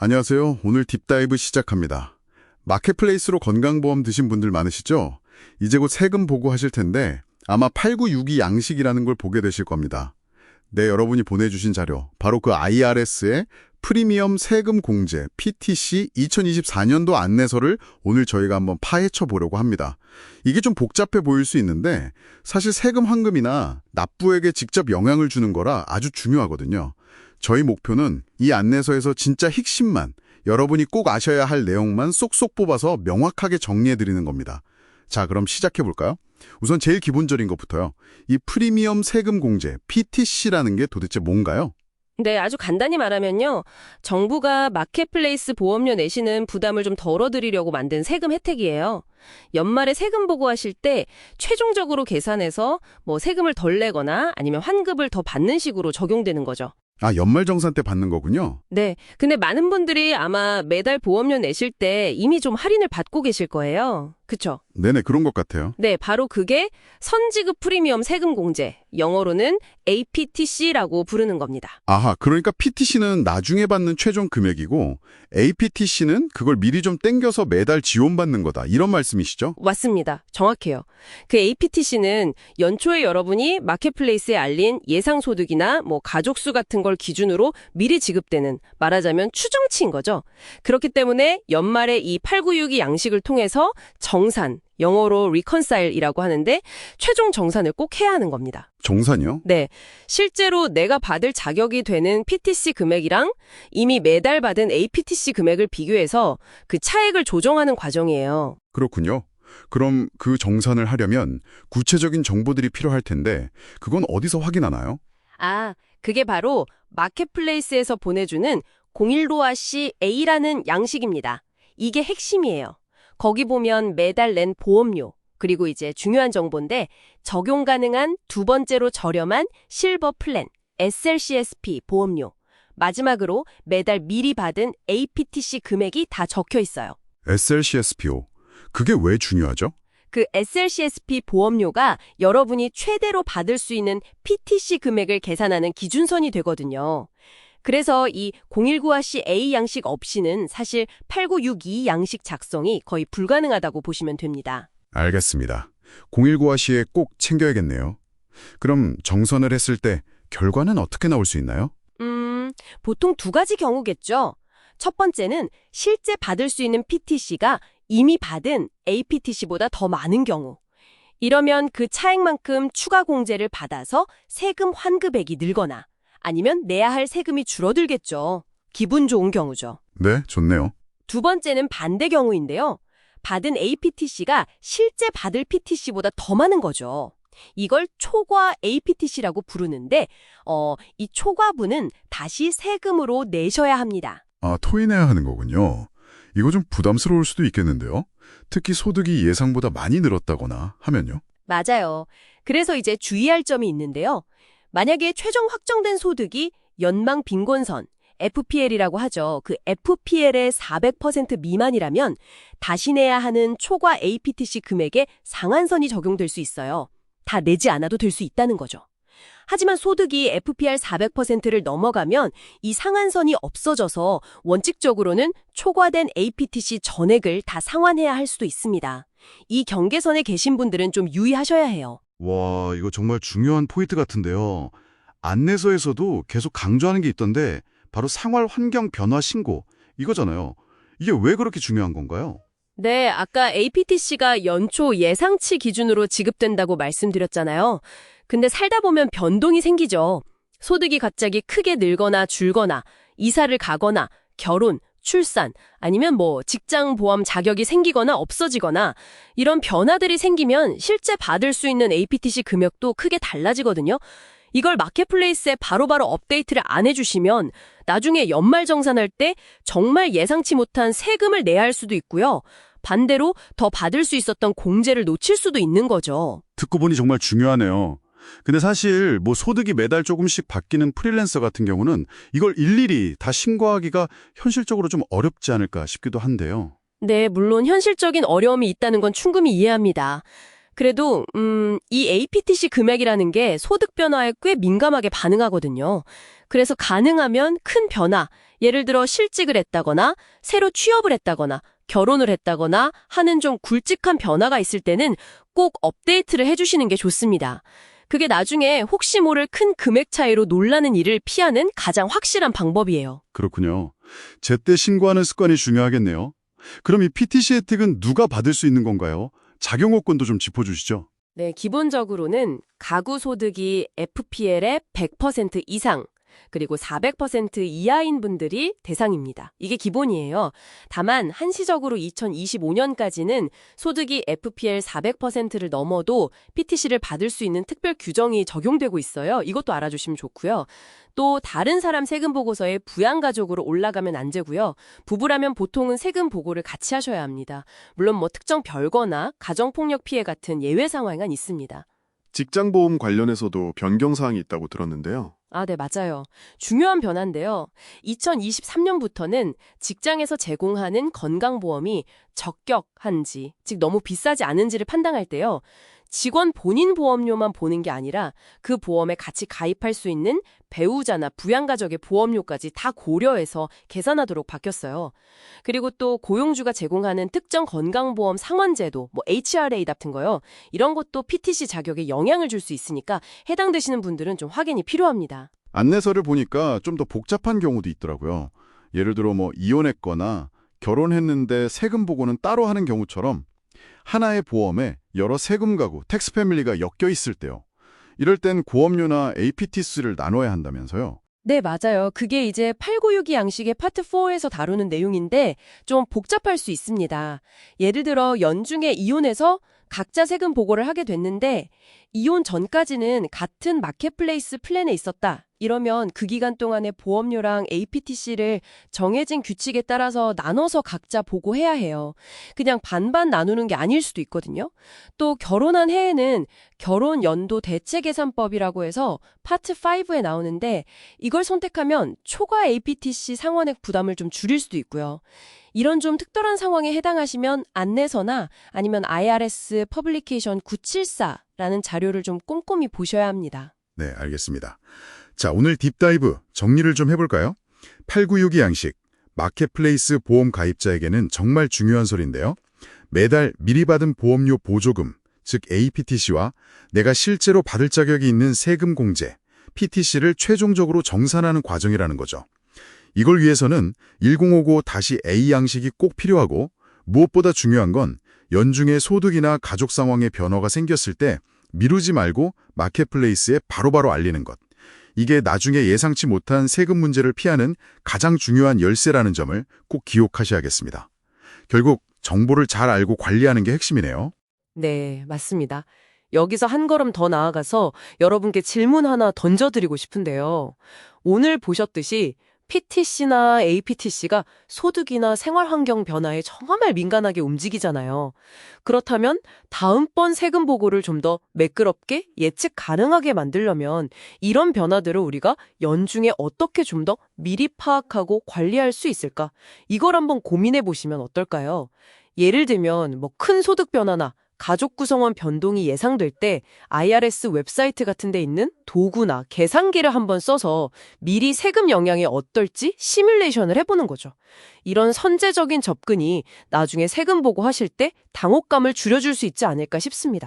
안녕하세요. 오늘 딥다이브 시작합니다. 마켓플레이스로 건강보험 드신 분들 많으시죠? 이제 곧 세금 보고하실 텐데 아마 8962 양식이라는 걸 보게 되실 겁니다. 네, 여러분이 보내주신 자료, 바로 그 IRS의 프리미엄 세금 공제 PTC 2024년도 안내서를 오늘 저희가 한번 파헤쳐 보려고 합니다. 이게 좀 복잡해 보일 수 있는데 사실 세금 환급이나 납부액에 직접 영향을 주는 거라 아주 중요하거든요. 저희 목표는 이 안내서에서 진짜 핵심만, 여러분이 꼭 아셔야 할 내용만 쏙쏙 뽑아서 명확하게 정리해드리는 겁니다. 자, 그럼 시작해볼까요? 우선 제일 기본적인 것부터요. 이 프리미엄 세금 공제, PTC라는 게 도대체 뭔가요? 네, 아주 간단히 말하면요. 정부가 마켓플레이스 보험료 내시는 부담을 좀 덜어드리려고 만든 세금 혜택이에요. 연말에 세금 보고하실 때 최종적으로 계산해서 세금을 덜 내거나 아니면 환급을 더 받는 식으로 적용되는 거죠. 아, 연말정산 때 받는 거군요. 네, 근데 많은 분들이 아마 매달 보험료 내실 때 이미 좀 할인을 받고 계실 거예요. 그쵸? 네네, 그런 것 같아요. 네, 바로 그게 선지급 프리미엄 세금 공제, 영어로는 APTC라고 부르는 겁니다. 아하, 그러니까 PTC는 나중에 받는 최종 금액이고 APTC는 그걸 미리 좀 땡겨서 매달 지원받는 거다. 이런 말씀이시죠? 맞습니다. 정확해요. 그 APTC는 연초에 여러분이 마켓플레이스에 알린 예상소득이나 가족수 같은 걸 기준으로 미리 지급되는, 말하자면 추정치인 거죠. 그렇기 때문에 연말에 이 8962 양식을 통해서 정산, 영어로 reconcile이라고 하는데 최종 정산을 꼭 해야 하는 겁니다. 정산이요? 네, 실제로 내가 받을 자격이 되는 PTC 금액이랑 이미 매달 받은 APTC 금액을 비교해서 그 차액을 조정하는 과정이에요. 그렇군요. 그럼 그 정산을 하려면 구체적인 정보들이 필요할 텐데 그건 어디서 확인하나요? 아, 그게 바로 마켓플레이스에서 보내주는 015C A라는 양식입니다. 이게 핵심이에요. 거기 보면 매달 낸 보험료, 그리고 이제 중요한 정보인데 적용 가능한 두 번째로 저렴한 실버 플랜, SLCSP 보험료, 마지막으로 매달 미리 받은 APTC 금액이 다 적혀 있어요. SLCSPO. 그게 왜 중요하죠? 그 SLCSP 보험료가 여러분이 최대로 받을 수 있는 PTC 금액을 계산하는 기준선이 되거든요. 그래서 이 019C A 양식 없이는 사실 8962 양식 작성이 거의 불가능하다고 보시면 됩니다. 알겠습니다. 019C에 꼭 챙겨야겠네요. 그럼 정산을 했을 때 결과는 어떻게 나올 수 있나요? 보통 두 가지 경우겠죠. 첫 번째는 실제 받을 수 있는 PTC가 이미 받은 APTC보다 더 많은 경우. 이러면 그 차액만큼 추가 공제를 받아서 세금 환급액이 늘거나 아니면 내야 할 세금이 줄어들겠죠. 기분 좋은 경우죠. 네, 좋네요. 두 번째는 반대 경우인데요. 받은 APTC가 실제 받을 PTC보다 더 많은 거죠. 이걸 초과 APTC라고 부르는데 이 초과분은 다시 세금으로 내셔야 합니다. 아, 토해내야 하는 거군요. 이거 좀 부담스러울 수도 있겠는데요. 특히 소득이 예상보다 많이 늘었다거나 하면요. 맞아요. 그래서 이제 주의할 점이 있는데요. 만약에 최종 확정된 소득이 연방 빈곤선, FPL이라고 하죠. 그 FPL의 400% 미만이라면 다시 내야 하는 초과 APTC 금액에 상한선이 적용될 수 있어요. 다 내지 않아도 될 수 있다는 거죠. 하지만 소득이 FPL 400%를 넘어가면 이 상한선이 없어져서 원칙적으로는 초과된 APTC 전액을 다 상환해야 할 수도 있습니다. 이 경계선에 계신 분들은 좀 유의하셔야 해요. 와, 이거 정말 중요한 포인트 같은데요. 안내서에서도 계속 강조하는 게 있던데 바로 생활 환경 변화 신고 이거잖아요. 이게 왜 그렇게 중요한 건가요? 네, 아까 APTC가 연초 예상치 기준으로 지급된다고 말씀드렸잖아요. 근데 살다 보면 변동이 생기죠. 소득이 갑자기 크게 늘거나 줄거나, 이사를 가거나, 결혼, 출산, 아니면 직장 보험 자격이 생기거나 없어지거나 이런 변화들이 생기면 실제 받을 수 있는 APTC 금액도 크게 달라지거든요. 이걸 마켓플레이스에 바로바로 업데이트를 안 해주시면 나중에 연말정산할 때 정말 예상치 못한 세금을 내야 할 수도 있고요. 반대로 더 받을 수 있었던 공제를 놓칠 수도 있는 거죠. 듣고 보니 정말 중요하네요. 근데 사실 소득이 매달 조금씩 바뀌는 프리랜서 같은 경우는 이걸 일일이 다 신고하기가 현실적으로 좀 어렵지 않을까 싶기도 한데요. 네, 물론 현실적인 어려움이 있다는 건 충분히 이해합니다. 그래도 이 APTC 금액이라는 게 소득 변화에 꽤 민감하게 반응하거든요. 그래서 가능하면 큰 변화, 예를 들어 실직을 했다거나 새로 취업을 했다거나 결혼을 했다거나 하는 좀 굵직한 변화가 있을 때는 꼭 업데이트를 해주시는 게 좋습니다. 그게 나중에 혹시 모를 큰 금액 차이로 놀라는 일을 피하는 가장 확실한 방법이에요. 그렇군요. 제때 신고하는 습관이 중요하겠네요. 그럼 이 PTC 혜택은 누가 받을 수 있는 건가요? 작용 요건도 좀 짚어주시죠. 네, 기본적으로는 가구 소득이 FPL의 100% 이상, 그리고 400% 이하인 분들이 대상입니다. 이게 기본이에요. 다만 한시적으로 2025년까지는 소득이 FPL 400%를 넘어도 PTC를 받을 수 있는 특별 규정이 적용되고 있어요. 이것도 알아주시면 좋고요. 또 다른 사람 세금 보고서에 부양가족으로 올라가면 안 되고요. 부부라면 보통은 세금 보고를 같이 하셔야 합니다. 물론 뭐 특정 별거나 가정폭력 피해 같은 예외 상황은 있습니다. 직장보험 관련해서도 변경사항이 있다고 들었는데요. 아, 네, 맞아요. 중요한 변화인데요. 2023년부터는 직장에서 제공하는 건강보험이 적격한지, 즉 너무 비싸지 않은지를 판단할 때요. 직원 본인 보험료만 보는 게 아니라 그 보험에 같이 가입할 수 있는 배우자나 부양가족의 보험료까지 다 고려해서 계산하도록 바뀌었어요. 그리고 또 고용주가 제공하는 특정 건강보험 상환제도, 뭐 HRA 같은 거요. 이런 것도 PTC 자격에 영향을 줄 수 있으니까 해당되시는 분들은 좀 확인이 필요합니다. 안내서를 보니까 좀 더 복잡한 경우도 있더라고요. 예를 들어 뭐 이혼했거나 결혼했는데 세금 보고는 따로 하는 경우처럼 하나의 보험에 여러 세금 가구, 텍스 패밀리가 엮여 있을 때요. 이럴 땐 보험료나 APTC를 나눠야 한다면서요. 네, 맞아요. 그게 이제 8962 양식의 파트 4에서 다루는 내용인데 좀 복잡할 수 있습니다. 예를 들어 연중에 이혼해서 각자 세금 보고를 하게 됐는데 이혼 전까지는 같은 마켓플레이스 플랜에 있었다. 이러면 그 기간 동안의 보험료랑 APTC를 정해진 규칙에 따라서 나눠서 각자 보고해야 해요. 그냥 반반 나누는 게 아닐 수도 있거든요. 또 결혼한 해에는 결혼 연도 대체 계산법이라고 해서 파트 5에 나오는데 이걸 선택하면 초과 APTC 상환액 부담을 좀 줄일 수도 있고요. 이런 좀 특별한 상황에 해당하시면 안내서나 아니면 IRS 퍼블리케이션 974라는 자료를 좀 꼼꼼히 보셔야 합니다. 네, 알겠습니다. 자, 오늘 딥다이브 정리를 좀 해볼까요? 8962 양식, 마켓플레이스 보험 가입자에게는 정말 중요한 소리인데요. 매달 미리 받은 보험료 보조금, 즉 APTC와 내가 실제로 받을 자격이 있는 세금 공제, PTC를 최종적으로 정산하는 과정이라는 거죠. 이걸 위해서는 1059-A 양식이 꼭 필요하고 무엇보다 중요한 건 연중에 소득이나 가족 상황에 변화가 생겼을 때 미루지 말고 마켓플레이스에 바로바로 알리는 것. 이게 나중에 예상치 못한 세금 문제를 피하는 가장 중요한 열쇠라는 점을 꼭 기억하셔야겠습니다. 결국 정보를 잘 알고 관리하는 게 핵심이네요. 네, 맞습니다. 여기서 한 걸음 더 나아가서 여러분께 질문 하나 던져드리고 싶은데요. 오늘 보셨듯이 PTC나 APTC가 소득이나 생활환경 변화에 정말 민감하게 움직이잖아요. 그렇다면 다음번 세금 보고를 좀 더 매끄럽게 예측 가능하게 만들려면 이런 변화들을 우리가 연중에 어떻게 좀 더 미리 파악하고 관리할 수 있을까? 이걸 한번 고민해 보시면 어떨까요? 예를 들면 뭐 큰 소득 변화나 가족 구성원 변동이 예상될 때 IRS 웹사이트 같은 데 있는 도구나 계산기를 한번 써서 미리 세금 영향이 어떨지 시뮬레이션을 해보는 거죠. 이런 선제적인 접근이 나중에 세금 보고하실 때 당혹감을 줄여줄 수 있지 않을까 싶습니다.